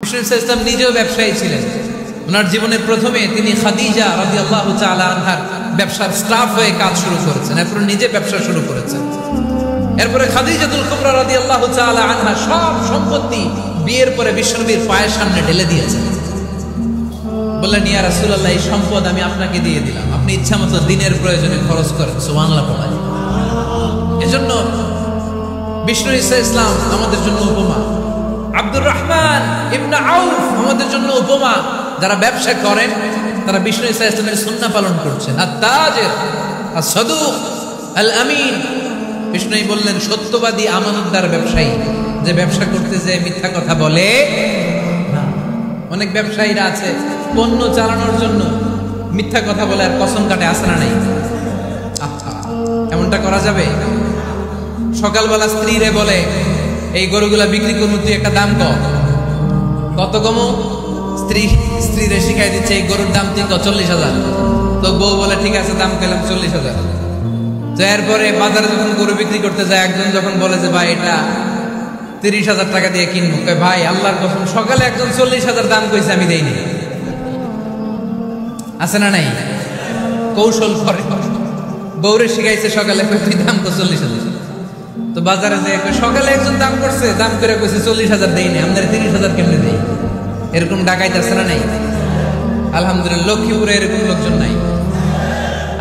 ইসলাম নিজেও ব্যবসায়ী ছিলেন। ওনার জীবনের প্রথমে তিনি খাদিজা রাদিয়াল্লাহু তাআলা আনহার ব্যবসার স্টাফ হয়ে কাজ শুরু করেছেন, এরপর নিজে ব্যবসা শুরু করেছেন। এরপরে খাদিজাতুল কুবরা রাদিয়াল্লাহু তাআলা আনহা সব সম্পত্তি বিয়ের পরে বিশ্বনবীর পায়ের সামনে ঢেলে দিয়েছেন। বললেন, ইয়া রাসূলুল্লাহ, এই সম্পদ আমি আপনাকে দিয়ে দিলাম, আপনি ইচ্ছামতো দিনের প্রয়োজনে খরচ করেন। সুবহানাল্লাহ পড়ায়। এজন্য বিষ্ণু ইসলাম আমাদের জন্য উপমা, আব্দুর রহমান ইবনে আউফ আমাদের জন্য উপমা। যারা ব্যবসা করেন তারা বিষ্ণু ইসলামের সুন্নাহ পালন করছেন। আত-তাজির আস-সাদুক আল-আমিন, বিষ্ণুই বললেন সত্যবাদী আমানতদার ব্যবসায়ী, যে ব্যবসা করতে যে মিথ্যা কথা বলে না। অনেক ব্যবসায়ীরা আছে পণ্য চালানোর জন্য মিথ্যা কথা বলে আর কসম কাটে, আছে না নাই? আচ্ছা, এমনটা করা যাবে? সকালবেলা স্ত্রীরে বলে, এই গরুগুলা বিক্রি করবো, তুই একটা দাম কত কম? স্ত্রীরে শিখাই দিচ্ছে এই গরুর দাম তুই 40,000। তো বউ বলে ঠিক আছে, দাম পেলাম 40,000। তো এরপরে বাজারে যখন গরু বিক্রি করতে যায়, একজন যখন বলে যে ভাই এটা 30,000 টাকা দিয়ে কিনবো, ভাই আল্লাহর কসম সকালে একজন 40,000 দাম কইছে, আমি দেইনি। আছে না নাই? কৌশল করে বউরে শিখাইছে, সকালে তুই দাম কর 40,000। তো বাজারে যে সকালে একজন দাম করছে, দাম করে কইছে 40,000 দেইনি, আমাদের 30,000 কেমনে দেই? এরকম ডাকাইতে আছে না নাই? আলহামদুলিল্লাহ লক্ষ্মীপুরে এরকম লোকজন নাই।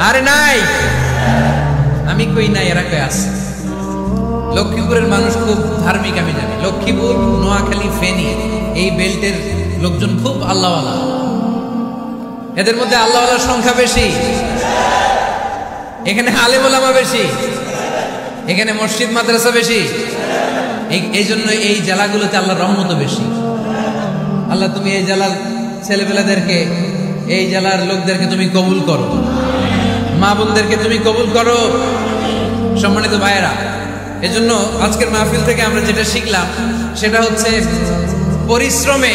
আরে নাই, আমি কই নাই, এরা কই আছে। লক্ষ্মীপুরের মানুষ খুব ধার্মিক, আমি জানি। লক্ষ্মীপুর, নোয়াখালী, ফেনী এই বেল্টের লোকজন খুব আল্লাহওয়ালা। এদের মধ্যে আল্লাহওয়ালার সংখ্যা বেশি, এখানে আলেম ওলামা বেশি, এখানে মসজিদ মাদ্রাসা বেশি। এই জন্য এই জেলাগুলোতে আল্লাহর রহমত বেশি। আল্লাহ তুমি এই জেলার ছেলেপেলাদেরকে, এই জেলার লোকদেরকে তুমি কবুল করো, মা বোনদেরকে তুমি কবুল করো। সম্মানিত ভাইয়েরা, এজন্য আজকের মাহফিল থেকে আমরা যেটা শিখলাম সেটা হচ্ছে পরিশ্রমে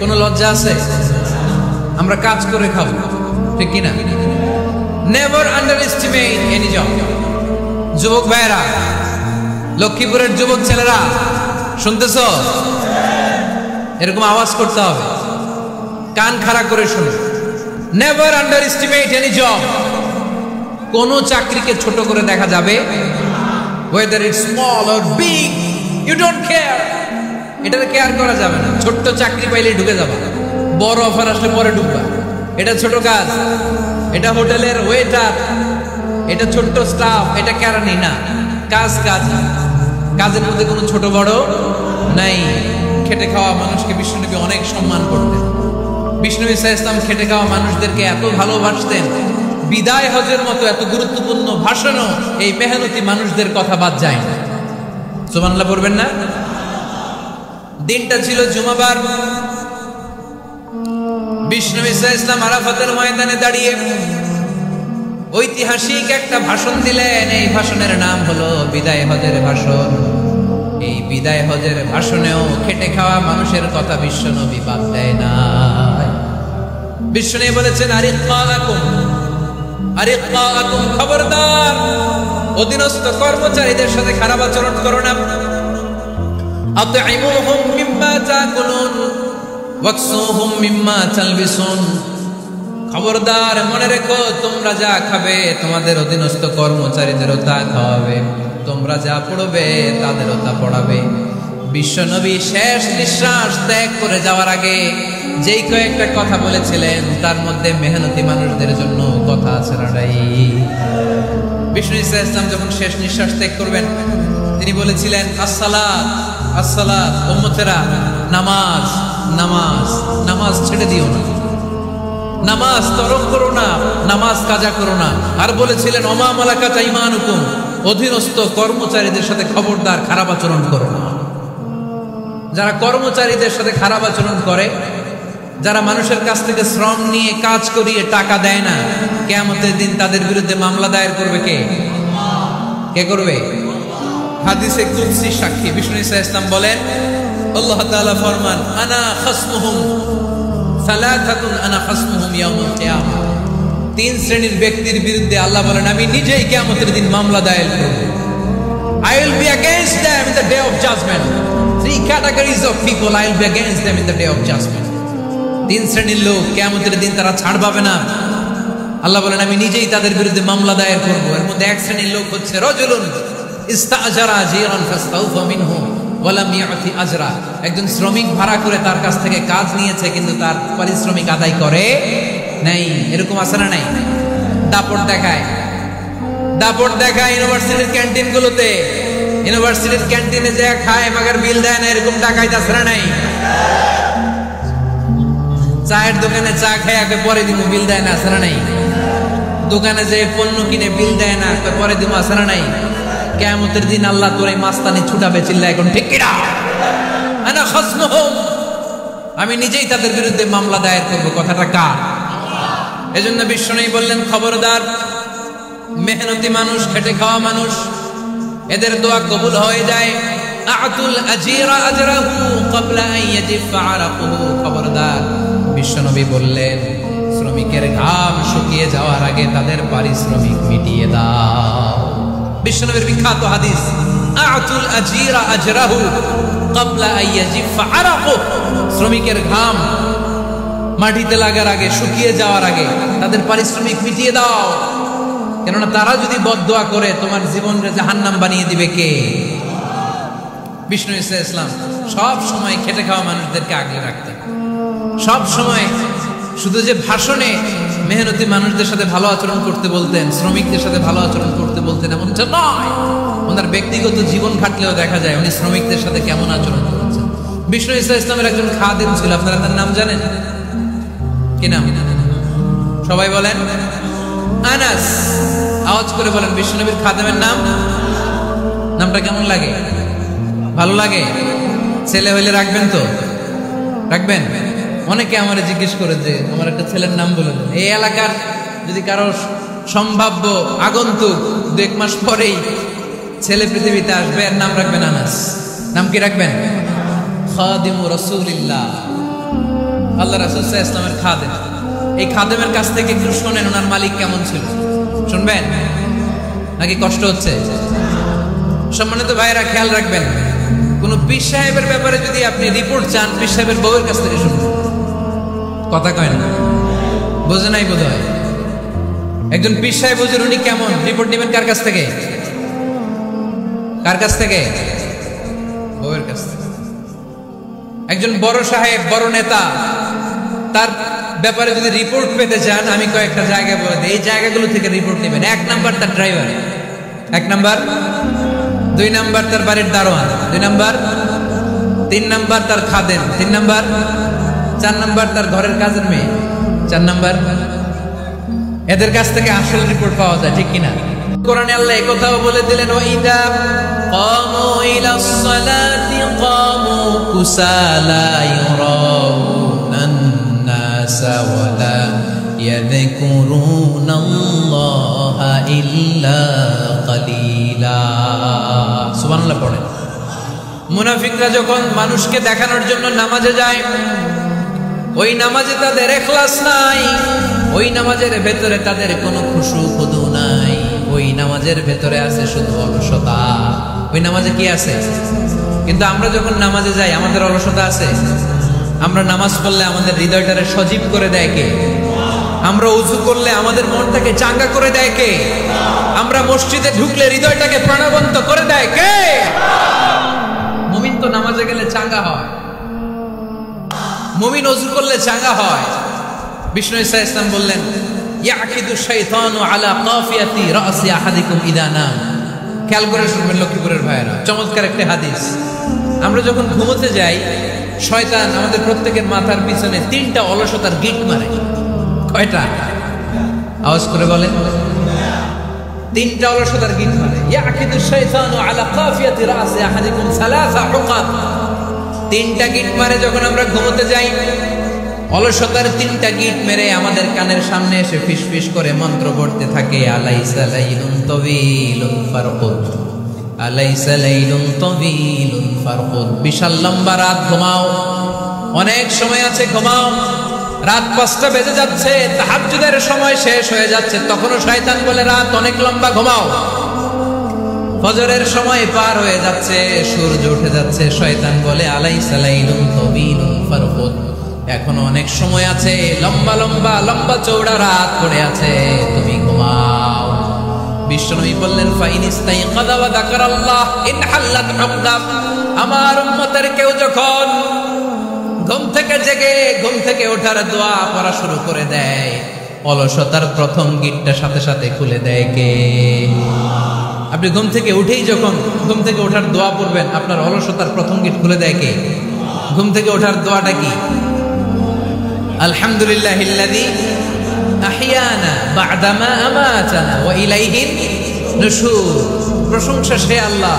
কোনো লজ্জা আছে? আমরা কাজ করে খাবো, ঠিক কিনা? Never under estimate any job. যুবক ভাইয়েরা, লক্ষ্মীপুরের যুবক ছেলেরা শুনতেছ? এরকম আওয়াজ করতে হবে, কান খাড়া করে শুনো। Never under estimate any job. কোন চাকরিকে ছোট করে দেখা যাবে, whether it's small or big, you don't care. এটাকে কেয়ার করা যাবে না। ছোট্ট চাকরি পাইলে ঢুকে যাবা, বড় অফার আসলে পরে ঢুকবা। এটা ছোট কাজ, এটা হোটেলের ওয়েটার, এটা ছোট্ট স্টাফ, এটা কেরানি না। কাজ কাজ, কাজের মধ্যে কোনো ছোট বড় নাই। খেটে খাওয়া মানুষকে বিষ্ণুনবী অনেক সম্মান করতেন। বিষ্ণুনবী সাল্লাল্লাহু আলাইহি ওয়াসাল্লাম খেটে খাওয়া মানুষদেরকে এত ভালোবাসতেন, বিদায় হজের মতো এত গুরুত্বপূর্ণ ভাষণও এই মেহনতি মানুষদের কথা বাদ যায় না। সুবহানাল্লাহ পড়বেন না? দিনটা ছিল জুমাবার। বিষ্ণুনবী সাল্লাল্লাহু আলাইহি ওয়াসাল্লাম আরাফাতের ময়দানে দাঁড়িয়ে ঐতিহাসিক একটা ভাষণ দিলেন। এই ভাষণের নাম হলো বিদায় হজের ভাষণ। এই বিদায় হজের ভাষণেও খেটে খাওয়া মানুষের কথা বিশ্বনবী বাদ দেয় না। বিশ্বনবী বলেছেন, আরিক্কাকুম, খবরদার অধীনস্থ কর্মচারীদের সাথে খারাপ আচরণ করো না। আতঈমুহুম মিম্মা তাকুলুন ওয়াকসুহুম মিম্মা তালবিসুন। খবরদার, মনে রেখো, তোমরা যা খাবে তোমাদের অধীনস্থ কর্মচারীদেরও তা খাওয়াবে, তোমরা যা পড়বে তাদেরও তা পড়াবে। বিশ্বনবী শেষ নিঃশ্বাস ত্যাগ করে যাওয়ার আগে যেই কয়েকটা কথা বলেছিলেন, তার মধ্যে মেহনতি মানুষদের জন্য কথা আছে না নাই? বিষ্ণু ইসলাম যখন শেষ নিঃশ্বাস ত্যাগ করবেন, তিনি বলেছিলেন, আসসালাত আসসালাত, উম্মতেরা নামাজ নামাজ নামাজ ছেড়ে দিও না, নামাজ তরক করো না, নামাজ কাজা করো না। আর বলেছিলেন, ওমা মালাকাত আইমানুকুম, অধীনস্থ কর্মচারীদের সাথে খবরদার খারাপ আচরণ করো না। যারা কর্মচারীদের সাথে খারাপ আচরণ করে, যারা মানুষের কাছ থেকে শ্রম নিয়ে কাজ করিয়ে টাকা দেয় না, কিয়ামতের দিন তাদের বিরুদ্ধে মামলা দায়ের করবে কে? কে করবে? হাদিসে কুদসি সাক্ষী বিষ্ণু ইসলাম বলেন, আল্লাহ তাআলা ফরমান, আনা খাসমুহুম সালাসাতুন আনা খাসমুহুম ইয়াউমুল কিয়ামা। তিন শ্রেণীর ব্যক্তির বিরুদ্ধে আল্লাহ বলেন, আমি নিজেই কিয়ামতের দিন মামলা দায়ের করব। I will be against them in the day of judgment. Three categories of people I will be against them in the day of judgment. তিন শ্রেণীর লোক কিয়ামতের দিন তারা ছাড় পাবে না। আল্লাহ বলেন আমি নিজেই তাদের বিরুদ্ধে মামলা দায়ের করব। এর মধ্যে এক শ্রেণীর লোক হচ্ছে রাজুলুন ইস্তাজারা জিরান ফাস্তাউফা মিনহু ওয়া লাম ইয়াতি আজরা। একজন শ্রমিক ভাড়া করে তার কাছ থেকে কাজ নিয়েছে কিন্তু তার পারিশ্রমিক আদায় করে নাই। এরকম আছে না নাই? দাপট দেখায় ইউনিভার্সিটির ক্যান্টিনগুলোতে। ইউনিভার্সিটির ক্যান্টিনে যে খায় মাগার বিল দেয় না, এরকম ডাকাইত আছে না নাই? চায়ের দোকানে চা খেয়ে আগে পরে দিব, বিল দেয় না, আছে না নাই? দোকানে যে পণ্য কিনে বিল দেয় না, পরে দিব, আছে না নাই? কিয়ামতের দিন আল্লাহ তোর এই মাস্তানি ছুটাবে, চিল্লা এখন ঠিক কিনা? আনা খাসমুহুম, আমি নিজেই তাদের বিরুদ্ধে মামলা দায়ের করব। কথাটা কার? এজন্য বিশ্বনবী বললেন খবরদার, মেহনতি মানুষ, খেটে খাওয়া মানুষ, এদের দোয়া কবুল হয়ে যায়। আতুল আজিরা আজরাহু ক্বাবলা আন ইয়াজিফা আরাকুহু। খবরদার, বিশ্বনবী বললেন শ্রমিকের ঘাম শুকিয়ে যাওয়ার আগে তাদের পারিশ্রমিক মিটিয়ে দাও। বিশ্বনবীর বিখ্যাত হাদিস, আতুল আজিরা আজরাহু ক্বাবলা আন ইয়াজিফা আরাকুহু। শ্রমিকের ঘাম মাটিতে লাগার আগে, শুকিয়ে যাওয়ার আগে তাদের পারিশ্রমিক মিটিয়ে দাও। কেননা তারা যদি বদদোয়া করে তোমার জীবনকে জাহান্নাম বানিয়ে দিবে কে? বিষ্ণু ইসলাম সব সময় খেটে খাওয়া মানুষদেরকে আগলে রাখতেন। সব সময় শুধু যে ভাষণে মেহনতি মানুষদের সাথে ভালো আচরণ করতে বলতেন, শ্রমিকদের সাথে ভালো আচরণ করতে বলতেন এমনটা নয়। ওনার ব্যক্তিগত জীবন ঘাটলেও দেখা যায় উনি শ্রমিকদের সাথে কেমন আচরণ করেছেন। বিষ্ণু ইসলামের একজন খাদেম ছিল, আপনারা তার নাম জানেন কি নাম? সবাই বলেন আনাস। আওয়াজ করে বলেন বিশ্বনবীর খাদেমের নাম। নামটা কেমন লাগে? ভালো লাগে? ছেলে হইলে রাখবেন তো? রাখবেন? অনেকে আমারে জিজ্ঞেস করে যে আমার একটা ছেলের নাম বলে দেন। এই এলাকার যদি কারো সম্ভাব্য আগন্তুক 2-1 মাস পরেই ছেলে পৃথিবীতে আসবে, এর নাম রাখবেন আনাস। নাম কি রাখবেন? খাদিমু রাসূলিল্লাহ, আল্লাহ রাসূল সাল্লাল্লাহু আলাইহি ওয়াসাল্লামের খাদেম। এই খাদেমের কাছ থেকে একটু শোনেন ওনার মালিক কেমন ছিল। শুনবেন নাকি কষ্ট হচ্ছে? সম্মানিত ভাইরা খেয়াল রাখবেন, কোন পীর সাহেবের ব্যাপারে যদি আপনি রিপোর্ট চান, পীর সাহেবের বউয়ের কাছ থেকে শুনবেন। কথা কয় না, বোঝে নাই বোধ হয়। একজন পীর সাহেব হুজুর উনি কেমন, রিপোর্ট নেবেন কার কাছ থেকে? কার কাছ থেকে? বউয়ের কাছ থেকে। একজন বড় সাহেব, বড় নেতা, তার ব্যাপারে যদি রিপোর্ট পেতে চান, আমি কয়েকটা জায়গা বলে দিই, এই জায়গাগুলো থেকে রিপোর্ট নেবেন। 1 নাম্বার তার ড্রাইভার, 1 নাম্বার। 2 নাম্বার তার বাড়ির দারোয়ান, 2 নাম্বার। 3 নাম্বার তার খাদেম, 3 নাম্বার। 4 নাম্বার তার ঘরের কাজের মেয়ে, 4 নাম্বার। এদের কাছ থেকে আসল রিপোর্ট পাওয়া যায়, ঠিক কিনা? কোরআনে আল্লাহ এই কথাও বলে দিলেন, ওয়াইদা কামু ইলাস সালাতি কামু কুসালা ইউরাউনান নাসা ওয়ালা ইয়াযকুরুনাল্লাহা ইল্লা কালিলা। সুবহানাল্লাহ পড়েন। মুনাফিকরা যখন মানুষকে দেখানোর জন্য নামাজে যায়, ওই নামাজে তাদের ইখলাস নাই, ওই নামাজের ভেতরে তাদের কোনো খুশু খুদু নাই, ওই নামাজের ভেতরে আছে শুধু অলসতা। ওই নামাজে কি আছে? কিন্তু আমরা যখন নামাজে যাই আমাদের অলসতা আছে? আমরা নামাজ পড়লে আমাদের হৃদয়টারে সজীব করে দেয় কে? আমরা উযু করলে আমাদের মনটাকে চাঙ্গা করে দেয় কে? আমরা মসজিদে ঢুকলে হৃদয়টাকে প্রাণবন্ত করে দেয় কে? মুমিন তো নামাজে গেলে চাঙ্গা হয়, মুমিন ওযু করলে চাঙ্গা হয়। বিষ্ণু ঈসা ইসলাম বললেন, ইয়াকিদু শাইতানু আলা কাফিয়াতি রাসি আহাদিকুম ইদা নাম। খেয়াল করে শুনবেন লক্ষ্মীপুরের ভাইয়েরা, চমৎকার একটা হাদিস। আমরা যখন ঘুমোতে যাই, শয়তান আমাদের প্রত্যেকের মাথার পিছনে 3টা অলসতার গিট মারে। কয়টা? আওয়াজ করে বলেন। 3টা অলসতার গিট মারে। ইয়াকিদু শাইতানু আলা কাফিয়াতি রাসি আহাদিকুম সালাসা হুকাব। 3টা গিট মারে যখন আমরা ঘুমোতে যাই। অলসতার 3টা গিট মেরে আমাদের কানের সামনে এসে ফিসফিস করে মন্ত্র পড়তে থাকে, আলাইসা লাইলুন তাওয়ীলুন ফারকুদ, আলাইসা লাইলুন তাওয়ীলুন ফারকুদ। বিশাল লম্বা রাত, ঘুমাও, অনেক সময় আছে, ঘুমাও। রাত 5টা বেজে যাচ্ছে, তাহাজ্জুদের সময় শেষ হয়ে যাচ্ছে, তখনও শয়তান বলে রাত অনেক লম্বা, ঘুমাও। ফজরের সময় পার হয়ে যাচ্ছে, সূর্য উঠে যাচ্ছে, শয়তান বলে আলাইসা লাইলুন তাওীলুন ফারকুদ, এখনো অনেক সময় আছে, লম্বা লম্বা লম্বা চওড়া রাত পড়ে আছে, তুমি ঘুমাও। বিশ্বনবী বললেন ফাইনিস্তাইকাযা ওয়া যাকারাল্লাহ ইনহাল্লাত উকদা, আমার উম্মতের কেউ যখন ঘুম থেকে জেগে ঘুম থেকে ওঠার দোয়া পড়া শুরু করে দেয়, অলসতার প্রথম গিটটা সাথে সাথে খুলে দেয় কে? আপনি ঘুম থেকে উঠেই যখন ঘুম থেকে ওঠার দোয়া পড়বেন, আপনার অলসতার প্রথম গিট খুলে দেয় কে? ঘুম থেকে ওঠার দোয়াটা কি? আলহামদুলিল্লাহিল্লাযী আহইয়ানা বা'দা মা আমাতানা ওয়া ইলাইহিন নুশুর, প্রশংসা সে আল্লাহ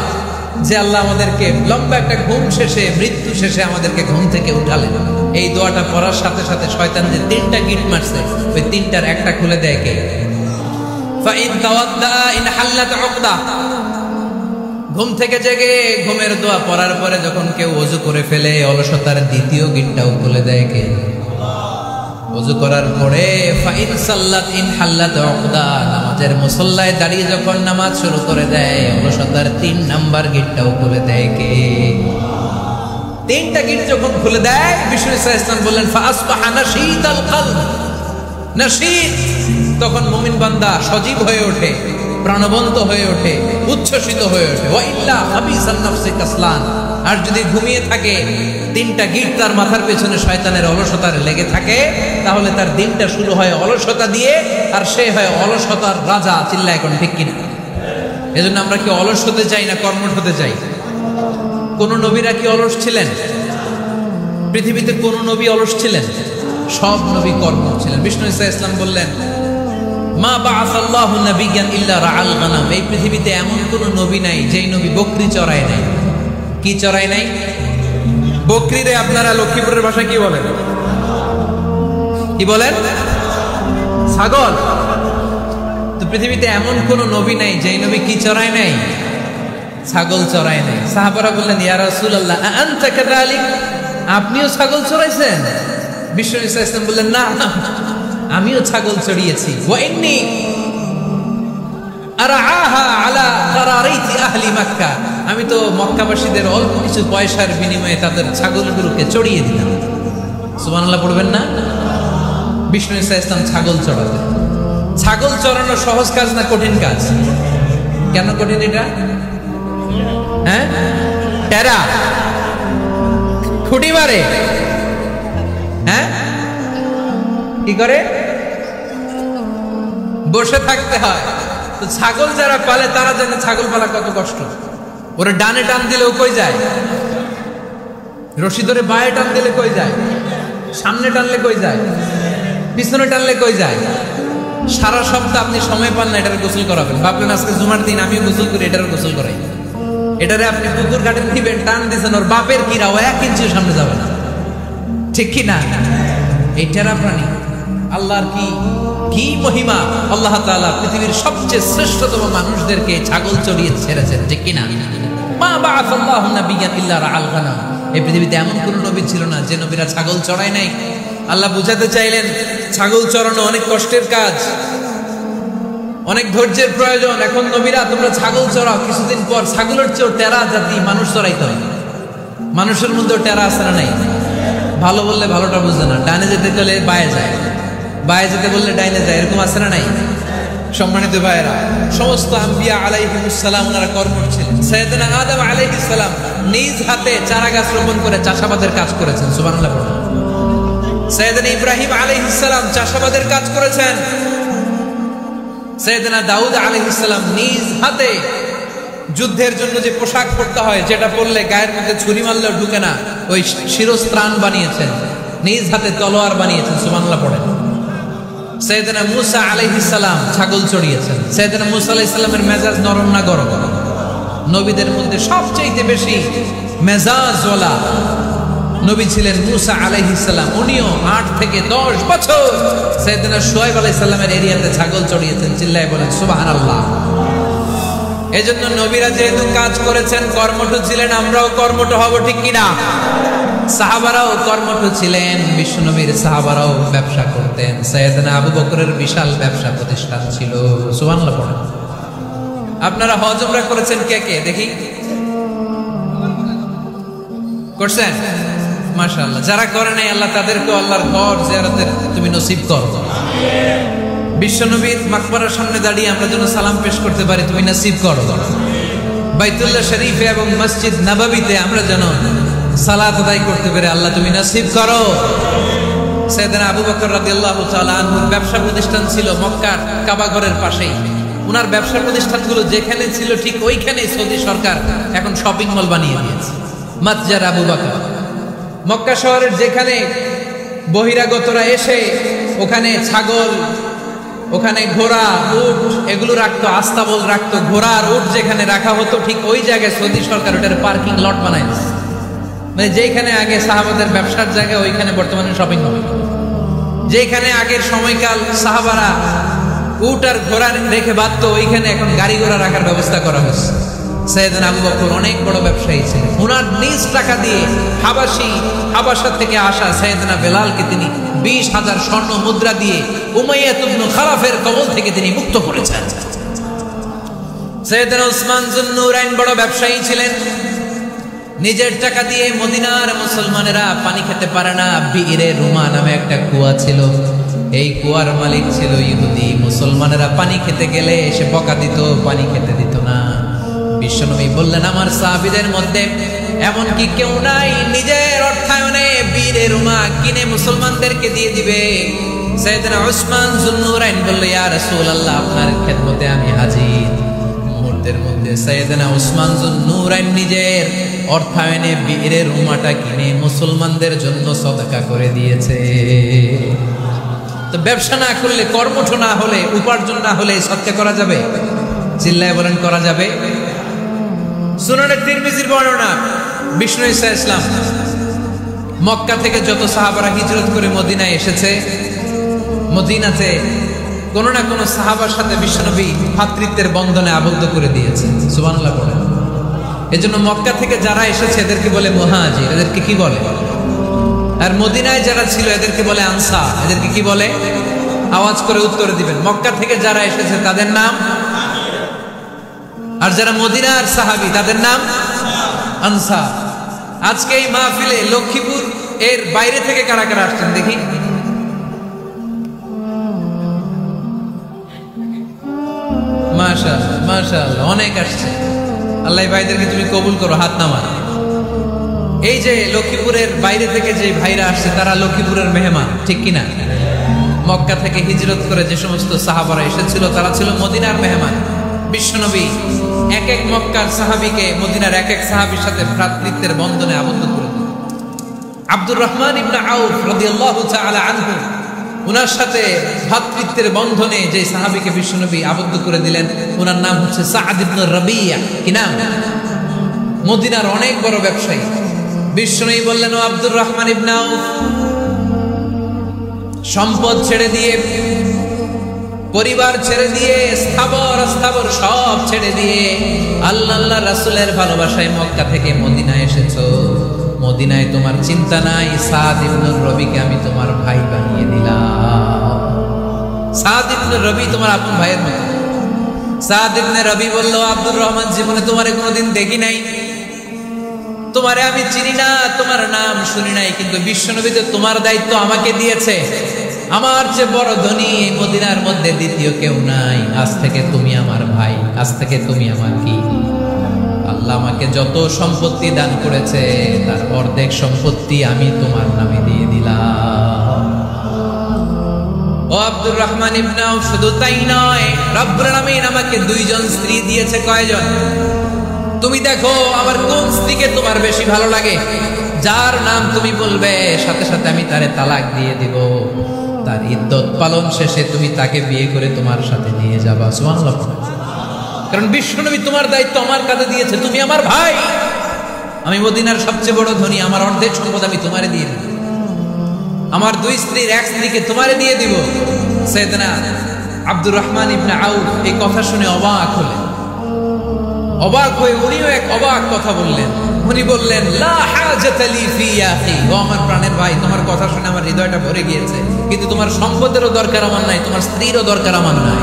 যে আল্লাহ আমাদেরকে লম্বা একটা ঘুম শেষে, মৃত্যু শেষে আমাদেরকে ঘুম থেকে উঠালেন। এই দোয়াটা পড়ার সাথে সাথে শয়তান যে তিনটা গিট মারছে, ওই তিনটার একটা খুলে দেয় কে? ফাইন তাওয়াদ্দা ইনহাল্লাত উকদা, ঘুম থেকে জেগে ঘুমের দোয়া পড়ার পরে যখন কেউ ওযু করে ফেলে, অলসতার দ্বিতীয় গিটটাও খুলে দেয় কে? ওযু করার পরে ফাইন সাল্লাত ইনহাল্লাত উকদা, নামাজের মুসল্লায় দাঁড়িয়ে যখন নামাজ শুরু করে দেয়, অলসতার 3 নাম্বার গিটটাও খুলে দেয় কে? তিনটা গিট যখন খুলে দেয়, বিষ্ণু ইসা ইসলাম বললেন ফাসবাহা নাশীতাল কলব, নাশীত, তখন মুমিন বান্দা সজীব হয়ে ওঠে, প্রাণবন্ত হয়ে ওঠে, উচ্ছ্বসিত হয়ে ওঠে। ওয়া ইল্লা হাবিসান নাফসি কাসলান, আর যদি ঘুমিয়ে থাকে, তিনটা গিট তার মাথার পেছনে শয়তানের অলসতার লেগে থাকে, তাহলে তার দিনটা শুরু হয় অলসতা দিয়ে, আর সে হয় অলসতার রাজা। চিল্লায় এখন ঠিক কিনা? এজন্য আমরা কি অলস হতে চাই না কর্মঠ হতে চাই? কোন নবীরা কি অলস ছিলেন? পৃথিবীতে কোন নবী অলস ছিলেন? সব নবী কর্মঠ ছিলেন। বিষ্ণু ইসা ইসলাম বললেন মা বাআসাল্লাহু নাবিয়্যান ইল্লা রাআল গানাম, এই পৃথিবীতে এমন কোন নবী নাই যেই নবী বকরি চড়ায় নাই। কি চড়ায় নাই? বকরি রে আপনারা লক্ষ্মীপুরের ভাষায় কি বলেন? কি বলেন? ছাগল। তো পৃথিবীতে এমন কোন নবী নাই যেই নবী কি চড়ায় নাই? ছাগল চড়ায় নাই। সাহাবারা বললেন ইয়া রাসূলুল্লাহ আনতা কাযালিক, আপনিও ছাগল চড়াইছেন? বিষ্ণু ইসা ইসলাম বললেন না, আমিও ছাগল চড়িয়েছি। ওয়া ইন্নী আরআহা আলা কারারাইতি আহলি মক্কা, আমি তো মক্কাবাসীদের অল্প কিছু পয়সার বিনিময়ে তাদের ছাগলগুলোকে চড়িয়ে দিলাম। সুবহানাল্লাহ পড়বেন না? বিষ্ণু ইসা ইসলাম ছাগল চড়াতেন। ছাগল চড়ানো সহজ কাজ না কঠিন কাজ? কেন কঠিন এটা? হ্যাঁ, টেরা খুঁটি মারে। হ্যাঁ, কি করে? বসে থাকতে হয়। তো ছাগল যারা পালে তারা জানে ছাগল পালা কত কষ্ট। ওরা ডানে টান দিলেও কই যায়, রশি ধরে বায়ে টান দিলে কই যায়, সামনে টানলে কই যায়, পিছনে টানলে কই যায়। সারা সপ্তাহ আপনি সময় পান না এটার গোসল করাবেন, ভাবলেন আজকে জুমার দিন আমিও গোসল করি, এটার গোসল করাই। এটারে আপনি পুকুর ঘাটে নিবেন, টান দিয়েছেন, ওর বাপের কিরা ও 1 ইঞ্চিও সামনে যাবে না। ঠিক কি না? এই টেরা প্রাণী আল্লাহর কি কি মহিমা! আল্লাহ তাআলা পৃথিবীর সবচেয়ে শ্রেষ্ঠতম মানুষদেরকে ছাগল চড়িয়ে ছেড়েছেন। ঠিক কি না? মা বাআসাল্লাহু নাবিয়্যান ইল্লা রাআল গানাম, এই পৃথিবীতে এমন কোন নবী ছিল না যে নবীরা ছাগল চড়ায় নাই। আল্লাহ বুঝাতে চাইলেন ছাগল চড়ানো অনেক কষ্টের কাজ, অনেক ধৈর্যের প্রয়োজন। এখন নবীরা তোমরা ছাগল চড়াও, কিছুদিন পর ছাগলের চেয়েও টেরা জাতি মানুষ চড়াইতে হয়। মানুষের মধ্যেও টেরা আছে না নাই? ভালো বললে ভালোটা বুঝে না, ডানে যেতে গেলে বায়ে যায়, বায়ে যেতে বললে ডাইনে যায়, এরকম আছে না নাই? সম্মানিত ভাইয়েরা, সমস্ত আম্বিয়া আলাইহিমুস সালাম ওনারা কর্মঠ ছিলেন। সাইয়েদনা আদম আলাইহিস সালাম নিজ হাতে চারা গাছ রোপণ করে চাষাবাদের কাজ করেছেন। সুবহানাল্লাহ। সাইয়েদনা ইব্রাহিম আলাইহিস সালাম চাষাবাদের কাজ করেছেন। সাইয়েদনা দাউদ আলাইহিস সালাম নিজ হাতে যুদ্ধের জন্য যে পোশাক পরতে হয়, যেটা পরলে গায়ের মধ্যে ছুরি মারলেও ঢুকে না, ওই শিরস্ত্রাণ বানিয়েছেন, নিজ হাতে তলোয়ার বানিয়েছেন। সুবহানাল্লাহ পড়েন। সাইয়েদনা মূসা আলাইহিস সালাম ছাগল চড়িয়েছেন। সাইয়েদনা মূসা আলাইহিস সালামের মেজাজ নরম না গরম? নবীদের মধ্যে সবচেয়ে বেশি মেজাজওয়ালা নবী ছিলেন মূসা আলাইহিস সালাম। উনিও 8 থেকে 10 বছর সাইয়েদনা শুআয়ব আলাইহিস সালামের এরিয়াতে ছাগল চড়িয়েছেন। চিল্লায় বলেন সুবহানাল্লাহ। এজন্য নবীরা যেহেতু কাজ করেছেন, কর্মঠ ছিলেন, আমরাও কর্মঠ হব। ঠিক কিনা? সাহাবারাও কর্মঠ ছিলেন, বিশ্বনবীর সাহাবারাও ব্যবসা করতেন। সাইয়েদনা আবু বকরের বিশাল ব্যবসা প্রতিষ্ঠান ছিল। সুবহানাল্লাহ পড়েন। আপনারা হজ উমরা করেছেন কে কে দেখি? করছেন? মাশাআল্লাহ। যারা করে নাই আল্লাহ তাদেরকে আল্লাহর ঘর জিয়ারতের তুমি নসিব করো। বিশ্বনবীর মাকবারার সামনে দাঁড়িয়ে আমরা যেন সালাম পেশ করতে পারি, তুমি নসিব করো। বাইতুল্লাহ শরীফে এবং মসজিদ নববীতে আমরা যেন সালাত আদায় করতে পারি, আল্লাহ তুমি নসিব করো। সাইয়েদনা আবু বকর রাদিয়াল্লাহু তাআলা আনহুর ব্যবসা প্রতিষ্ঠান ছিল মক্কার কাবা ঘরের পাশেই। উনার ব্যবসা প্রতিষ্ঠানগুলো যেখানে ছিল ঠিক ওইখানে সৌদি সরকার এখন শপিং মল বানিয়ে দিয়েছে, মাতজার আবু বকর। মক্কা শহরের যেখানে বহিরাগতরা এসে ওখানে ছাগল, ওখানে ঘোড়া, উট এগুলো রাখতো, আস্তাবল রাখতো, ঘোড়া আর উট যেখানে রাখা হতো ঠিক ওই জায়গায় সৌদি সরকার ওটার পার্কিং লট বানায় দিয়েছে। মানে যেখানে আগে সাহাবাদের ব্যবসার জায়গা ওইখানে বর্তমানে শপিং মল। যেখানে আগের সময়কাল সাহাবারা উট আর ঘোড়া রেখে বাঁধতো ওইখানে এখন গাড়ি ঘোড়া রাখার ব্যবস্থা করা হয়েছে। সাইয়েদনা আবু বকর অনেক বড় ব্যবসায়ী ছিলেন। ওনার নিজ টাকা দিয়ে হাবাসা থেকে আসা সাইয়েদনা বেলালকে তিনি 20,000 স্বর্ণ মুদ্রা দিয়ে উমাইয়া ইবনে খালাফের কবল থেকে তিনি মুক্ত করেছেন। সাইয়েদনা উসমান যুন্নুরাইন বড় ব্যবসায়ী ছিলেন। নিজের টাকা দিয়ে মদিনার মুসলমানেরা পানি খেতে পারে না, বিরে রুমা নামে একটা কুয়া ছিল, এই কুয়ার মালিক ছিল ইহুদি। মুসলমানেরা পানি খেতে গেলে এসে বকা দিত, পানি খেতে দিত না। বিশ্বনবী বললেন, আমার সাহাবীদের মধ্যে এমন কি কেউ নাই নিজের অর্থায়নে বীরে রুমা কিনে মুসলমানদেরকে দিয়ে দিবে? সাইয়েদনা উসমান যুন্নুরাইন বলল, ইয়া রাসূলুল্লাহ, আপনার খেদমতে আমি হাজির। মুহূর্তের মধ্যে সাইয়েদনা উসমান যুন্নুরাইন নিজের অর্থায়নে বীরে রুমাটা কিনে মুসলমানদের জন্য সদকা করে দিয়েছে। তো ব্যবসা না করলে, কর্মঠ না হলে, উপার্জন না হলে সদকা করা যাবে? চিল্লায় বলেন, করা যাবে? সুনানে তিরমিজির বর্ণনা, বিষ্ণু ঈসা ইসলাম মক্কা থেকে যত সাহাবারা হিজরত করে মদিনায় এসেছে, মদিনাতে কোন না কোন সাহাবার সাথে বিশ্বনবী ভ্রাতৃত্বের বন্ধনে আবদ্ধ করে দিয়েছে। সুবহানাল্লাহ বলেন। এজন্য মক্কা থেকে যারা এসেছে এদেরকে বলে মুহাজির, এদেরকে কি বলে? আর মদিনায় যারা ছিল এদেরকে বলে আনসার, এদেরকে কি বলে? আওয়াজ করে উত্তর দিবেন। মক্কা থেকে যারা এসেছে তাদের নাম, আর যারা মদিনার সাহাবী তাদের নাম আনসার। আজকে এই মাহফিলে লক্ষ্মীপুর এর বাইরে থেকে কারা কারা আসছেন দেখি? মাশাআল্লাহ, মাশাআল্লাহ, অনেক আসছে। আল্লাহ ভাইদেরকে তুমি কবুল করো, হাত নামান। এই যে লক্ষ্মীপুরের বাইরে থেকে যে ভাইরা আসছে তারা লক্ষ্মীপুরের মেহমান, ঠিক কিনা? মক্কা থেকে হিজরত করে যে সমস্ত সাহাবারা এসেছিল তারা ছিল মদিনার মেহমান। বিশ্বনবী এক এক মক্কার সাহাবীকে মদিনার এক এক সাহাবীর সাথে ভ্রাতৃত্বের বন্ধনে আবদ্ধ করে দিলেন। আব্দুর রহমান ইবনে আউফ রাদিয়াল্লাহু তাআলা আনহু, উনার সাথে ভ্রাতৃত্বের বন্ধনে যে সাহাবীকে বিশ্বনবী আবদ্ধ করে দিলেন উনার নাম হচ্ছে সাদ ইবনে রাবিয়া। কি নাম? মদিনার অনেক বড় ব্যবসায়ী। বিশ্বনবী বললেন, ও আব্দুর রহমান ইবনে আউফ, সম্পদ ছেড়ে দিয়ে, পরিবার ছেড়ে দিয়ে, স্থাবর সব ছেড়ে দিয়ে আল্লাহ রাসূলের ভালোবাসায় মক্কা থেকে মদিনায় এসেছো। মদিনায় তোমার চিন্তা নাই, সাদ ইবনে রবিকে আমি তোমার ভাই বানিয়ে দিলাম। সাদ ইবনে রবি তোমার আপন ভাইয়ের মতো। সাদ ইবনে রবি বলল, আব্দুর রহমান, জীবনে তোমারে কোনোদিন দেখি নাই, তোমারে আমি চিনি না, তোমার নাম শুনি নাই, কিন্তু বিশ্বনবী তো তোমার দায়িত্ব আমাকে দিয়েছে। আমার চেয়ে বড় ধনী এই মদিনার মধ্যে দ্বিতীয় কেউ নাই। আজ থেকে তুমি আমার ভাই, আজ থেকে তুমি আমার কি। আল্লাহ আমাকে যত সম্পত্তি দান করেছে তার অর্ধেক সম্পত্তি আমি তোমার নামে দিয়ে দিলাম। ও আব্দুর রহমান ইবনে আউফ, শুধু তাই নয়, রব্বুল আলামিন আমাকে 2 জন স্ত্রী দিয়েছে। কয়জন? তুমি দেখো আমার কোন স্ত্রীকে তোমার বেশি ভালো লাগে, যার নাম তুমি বলবে সাথে সাথে আমি তারে তালাক দিয়ে দিব। তার ইদ্দত পালন শেষে তুমি তাকে বিয়ে করে তোমার সাথে নিয়ে যাবা। সুবহানাল্লাহ। কারণ বিশ্বনবী তোমার দায়িত্ব আমার কাছে দিয়েছে, তুমি আমার ভাই, আমি মদিনার সবচেয়ে বড় ধনী, আমার অর্ধেক সম্পদ আমি তোমারে দিয়ে দিব। আমার 2 স্ত্রীর 1 স্ত্রীকে তোমারে দিয়ে দিব। সাইয়েদনা আব্দুর রহমান ইবনে আউফ এই কথা শুনে অবাক হলেন। অবাক হয়ে উনিও এক অবাক কথা বললেন। উনি বললেন, লা হাজাতা লি ফি ইয়া আখি, ও আমার প্রাণের ভাই, তোমার কথা শুনে আমার হৃদয়টা ভরে গিয়েছে, কিন্তু তোমার সম্পদেরও দরকার আমার নাই, তোমার স্ত্রীরও দরকার আমার নাই।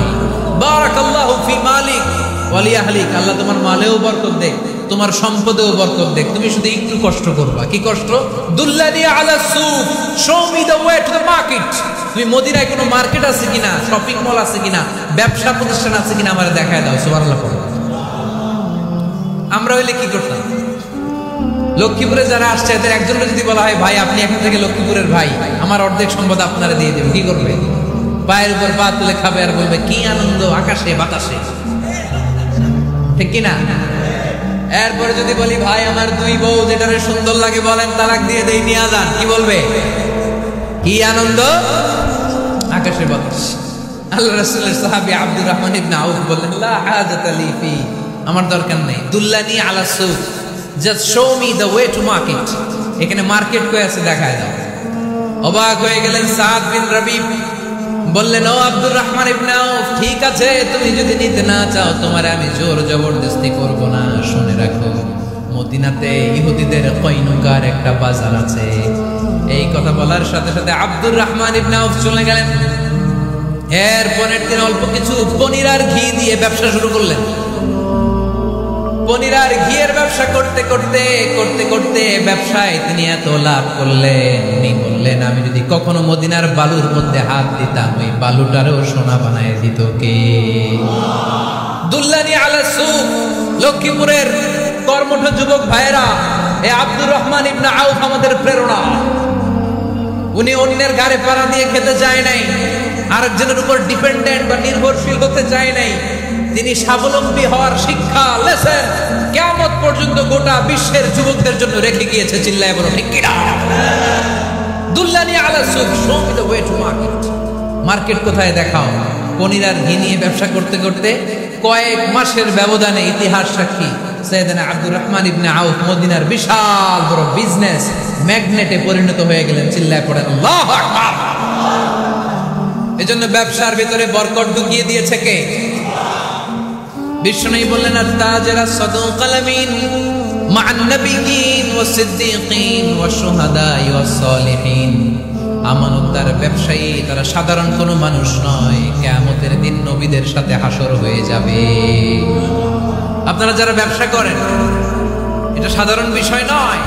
বারাকাল্লাহু ফি মালিক, ওয়ালিয়াহলিক, আল্লাহ তোমার মালেও বরকত দেখ, তোমার সম্পদেও বরকত দেখ, তুমি শুধু একটু কষ্ট করবা। কি কষ্ট? দুল্লানি আলা সুক, show me the way to the market. তুমি মদিনায় কোনো মার্কেট আছে কিনা, শপিং মল আছে কিনা, ব্যবসা প্রতিষ্ঠান আছে কিনা আমারে দেখায় দাও। সুবহানাল্লাহ। আমরা হইলে কি করতাম? লক্ষ্মীপুরে যারা আসছে এদের একজনের যদি বলা হয় ভাই আপনি এখন থেকে লক্ষ্মীপুরের ভাই, আমার অর্ধেক সম্পদ আপনারা দিয়ে দেব, কি করবে? পায়ের উপর পা তুলে খাবে আর বলবে কি আনন্দ আকাশে বাতাসে, ঠিক কিনা? এরপরে যদি বলি ভাই আমার দুই বউ যেটারে সুন্দর লাগে বলেন তালাক দিয়ে দেই, নিয়ে যান, কি বলবে? কি আনন্দ আকাশে বাতাস। আল্লাহ রাসূলের সাহাবী আব্দুর রহমান ইবনে আউফ বললেন লা হাজাতা লি ফি, আমার দরকার নেই। দুল্লানি আলা সুক, just show me the way to market. এখানে মার্কেট কই আছে দেখায় দাও। অবাক হয়ে গেলেন সাদ বিন রবি, বললেন ও আব্দুর রহমান ইবনে আউফ, ঠিক আছে তুমি যদি নিতে না চাও তোমারে আমি জোর জবরদস্তি করব না। শুনে রাখো মদিনাতে ইহুদিদের কয়নুকার একটা বাজার আছে। এই কথা বলার সাথে সাথে আব্দুর রহমান ইবনে আউফ চলে গেলেন। এরপরের দিন অল্প কিছু পনির আর ঘি দিয়ে ব্যবসা শুরু করলেন। পনির আর ঘিয়ের ব্যবসা করতে করতে করতে করতে ব্যবসায় তিনি এত লাভ করলেন, উনি বললেন আমি যদি কখনো মদিনার বালুর মধ্যে হাত দিতাম ওই বালুটারও সোনা বানায় দিত কে? দুল্লানি আলা সুক। লক্ষ্মীপুরের কর্মঠ যুবক ভাইরা, এ আব্দুর রহমান ইবনে আউফ আমাদের প্রেরণা। উনি অন্যের ঘাড়ে পাড়া দিয়ে খেতে চায় নাই, আরেকজনের উপর ডিপেন্ডেন্ট বা নির্ভরশীল হতে চায় নাই। তিনি স্বাবলম্বী হওয়ার শিক্ষা লেসেন কিয়ামত পর্যন্ত গোটা বিশ্বের যুবকদের জন্য রেখে গিয়েছে। চিল্লায় বলো ঠিক কিনা? দুল্লানি আলা সুক, show me the way to market. Market কোথায় দেখাও। পনির আর ঘি নিয়ে ব্যবসা করতে করতে কয়েক মাসের ব্যবধানে ইতিহাস সাক্ষী সাইয়েদনা আব্দুর রহমান ইবনে আউফ মদিনার বিশাল বড় বিজনেস ম্যাগনেটে পরিণত হয়ে গেলেন। চিল্লায় পড়ে আল্লাহু আকবার। এজন্য ব্যবসার ভিতরে বরকত ঢুকিয়ে দিয়েছে কে? বিষ্ণু বললেন আত-তাজিরা সাদুকাল আমিন মা'আন নাবিয়্যিন ওয়াস সিদ্দীকিন ওয়াস শুহাদাই ওয়াস সালিহিন। আমানতদার ব্যবসায়ী তারা সাধারণ কোনো মানুষ নয়, কিয়ামতের দিন নবীদের সাথে হাসর হয়ে যাবে। আপনারা যারা ব্যবসা করেন এটা সাধারণ বিষয় নয়।